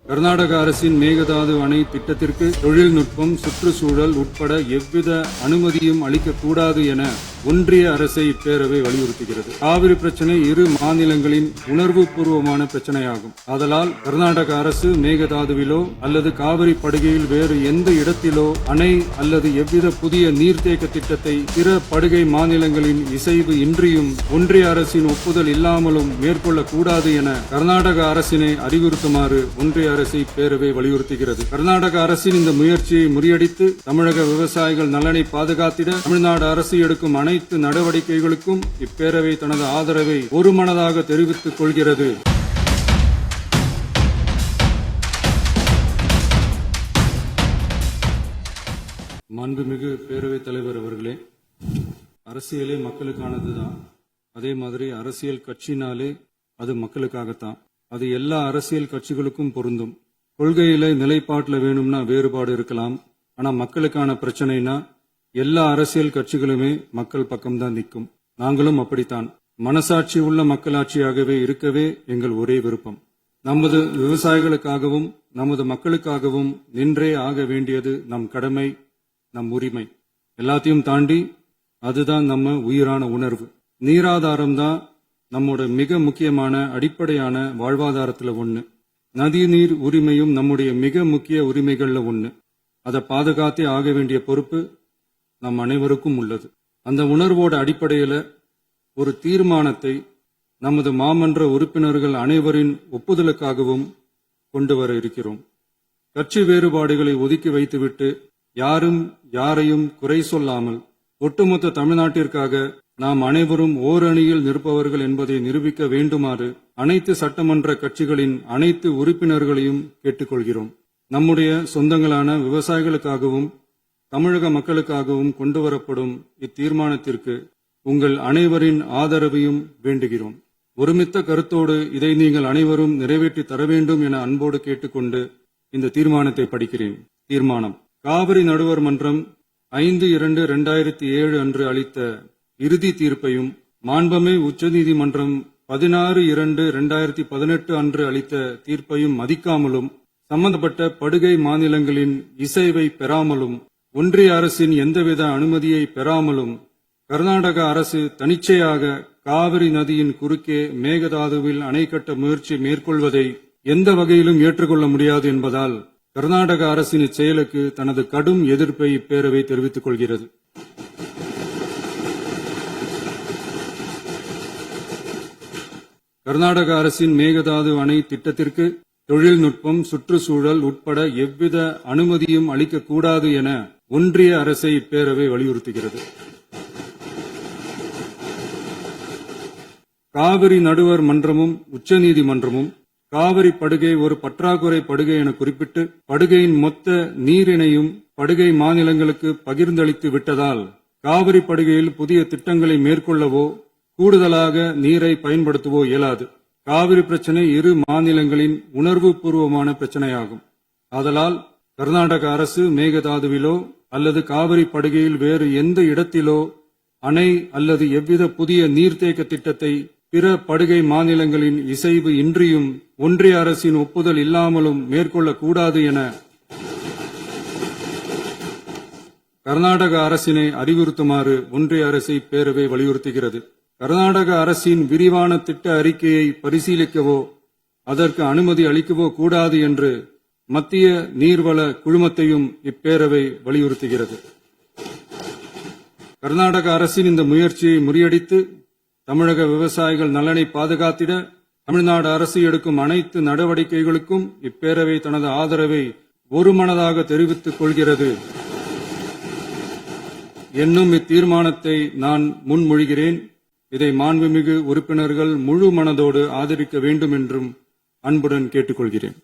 கர்நாடக அரசின் மேகதாது அணை திட்டத்திற்கு தொழில்நுட்பம், சுற்றுச்சூழல் உட்பட எவ்வித அனுமதியும் அளிக்கக்கூடாது என ஒன்றிய அரசை இப்பேரவை வலியுறுத்துகிறது. காவிரி பிரச்சினை இரு மாநிலங்களின் உணர்வு பூர்வமான பிரச்சனையாகும். ஆதலால் கர்நாடக அரசு மேகதாதுவிலோ அல்லது காவிரி படுகையில் வேறு எந்த இடத்திலோ அணை அல்லது எவ்வித புதிய நீர்த்தேக்க திட்டத்தை பிற படுகை மாநிலங்களின் இசைவு இன்றியும் ஒன்றிய அரசின் ஒப்புதல் இல்லாமலும் மேற்கொள்ளக்கூடாது என கர்நாடக அரசினை அறிவுறுத்துமாறு ஒன்றிய அரசை பேரவை வலியுறுத்துகிறது. கர்நாடக அரசின் இந்த முயற்சியை முறியடித்து தமிழக விவசாயிகள் நலனை பாதுகாத்திட தமிழ்நாடு அரசு எடுக்கும் அனைத்து நடவடிக்கைகளுக்கும் இப்பேரவை தனது ஆதரவை ஒருமனதாக தெரிவித்துக் கொள்கிறது. மாண்புமிகு பேரவைத் தலைவர் அவர்களே, அரசியலே மக்களுக்கானதுதான். அதே மாதிரி அரசியல் கட்சினாலே அது மக்களுக்காகத்தான். அது எல்லா அரசியல் கட்சிகளுக்கும் பொருந்தும். கொள்கையில நிலைப்பாட்டில் வேணும்னா வேறுபாடு இருக்கலாம். ஆனா மக்களுக்கான பிரச்சனைனா எல்லா அரசியல் கட்சிகளுமே மக்கள் பக்கம்தான் நிற்கும். நாங்களும் அப்படித்தான். மனசாட்சி உள்ள மக்களாட்சியாகவே இருக்கவே எங்கள் ஒரே விருப்பம். நமது விவசாயிகளுக்காகவும் நமது மக்களுக்காகவும் நின்றே ஆக வேண்டியது நம் கடமை, நம் உரிமை. எல்லாத்தையும் தாண்டி அதுதான் நம்ம உயிரான உணர்வு. நீராதாரம் தான் நம்மோட மிக முக்கியமான அடிப்படையான வாழ்வாதாரத்துல ஒண்ணு. நதிநீர் உரிமையும் நம்முடைய மிக முக்கிய உரிமைகள்ல ஒண்ணு. அதை பாதுகாத்தே ஆக வேண்டிய பொறுப்பு நம் அனைவருக்கும் உள்ளது. அந்த உணர்வோட அடிப்படையில ஒரு தீர்மானத்தை நமது மாமன்ற உறுப்பினர்கள் அனைவரின் ஒப்புதலுக்காகவும் கொண்டு வர இருக்கிறோம். கட்சி வேறுபாடுகளை ஒதுக்கி வைத்துவிட்டு யாரும் யாரையும் குறை சொல்லாமல் ஒட்டுமொத்த தமிழ்நாட்டிற்காக நாம் அனைவரும் ஓரணியில் நிற்பவர்கள் என்பதை நிரூபிக்க வேண்டுமாறு அனைத்து சட்டமன்ற கட்சிகளின் அனைத்து உறுப்பினர்களையும் கேட்டுக்கொள்கிறோம். நம்முடைய சொந்தங்களான விவசாயிகளுக்காகவும் தமிழக மக்களுக்காகவும் கொண்டுவரப்படும் இத்தீர்மானத்திற்கு உங்கள் அனைவரின் ஆதரவையும் வேண்டுகிறோம். ஒருமித்த கருத்தோடு இதை நீங்கள் அனைவரும் நிறைவேற்றி தர வேண்டும் என அன்போடு கேட்டுக்கொண்டு இந்த தீர்மானத்தை படிக்கிறேன். தீர்மானம்: காவிரி நடுவர் மன்றம் 5/2/2007 அன்று அளித்த இறுதி தீர்ப்பையும் மாண்புமிகு உச்சநீதிமன்றம் 16/2/2018 அன்று அளித்த தீர்ப்பையும் மதிக்காமலும் சம்பந்தப்பட்ட படுகை மாநிலங்களின் இசைவை பெறாமலும் ஒன்றிய அரசின் எந்தவித அனுமதியை பெறாமலும் கர்நாடக அரசு தனிச்சையாக காவிரி நதியின் குறுக்கே மேகதாதுவில் அணை கட்ட முயற்சி மேற்கொள்வதை எந்த வகையிலும் ஏற்றுக்கொள்ள முடியாது என்பதால் கர்நாடக அரசின் இச்செயலுக்கு தனது கடும் எதிர்ப்பை இப்பேரவை தெரிவித்துக் கொள்கிறது. கர்நாடக அரசின் மேகதாது அணை திட்டத்திற்கு தொழில்நுட்பம், சுற்றுச்சூழல் உட்பட எவ்வித அனுமதியும் அளிக்கக்கூடாது என ஒன்றிய அரசை இப்பேரவை வலியுறுத்துகிறது. காவிரி நடுவர் மன்றமும் உச்சநீதிமன்றமும் காவிரி படுகை ஒரு பற்றாக்குறை படுகை என குறிப்பிட்டு படுகையின் மொத்த நீரினையும் படுகை மாநிலங்களுக்கு பகிர்ந்தளித்து விட்டதால் காவிரி படுகையில் புதிய திட்டங்களை மேற்கொள்ளவோ கூடுதலாக நீரை பயன்படுத்தவோ இயலாது. காவிரி பிரச்சினை இரு மாநிலங்களின் உணர்வு பூர்வமான பிரச்சனையாகும். ஆதலால் கர்நாடக அரசு மேகதாதுவிலோ அல்லது காவிரி படுகையில் வேறு எந்த இடத்திலோ அணை அல்லது எவ்வித புதிய நீர்த்தேக்க திட்டத்தை பிற படுகை மாநிலங்களின் இசைவு இன்றியும் ஒன்றிய அரசின் ஒப்புதல் இல்லாமலும் மேற்கொள்ளக்கூடாது என கர்நாடக அரசினை அறிவுறுத்துமாறு ஒன்றிய அரசை பேரவை வலியுறுத்துகிறது. கர்நாடக அரசின் விரிவான திட்ட அறிக்கையை பரிசீலிக்கவோ அதற்கு அனுமதி அளிக்கவோ கூடாது என்று மத்திய நீர்வள குழுமத்தையும் இப்பேரவை வலியுறுத்துகிறது. கர்நாடக அரசின் இந்த முயற்சியை முறியடித்து தமிழக விவசாயிகள் நலனை பாதுகாத்திட தமிழ்நாடு அரசு எடுக்கும் அனைத்து நடவடிக்கைகளுக்கும் இப்பேரவை தனது ஆதரவை ஒருமனதாக தெரிவித்துக் கொள்கிறது என்னும் இத்தீர்மானத்தை நான் முன்மொழிகிறேன். இதை மாண்புமிகு உறுப்பினர்கள் முழு மனதோடு ஆதரிக்க வேண்டும் என்றும் அன்புடன் கேட்டுக்கொள்கிறேன்.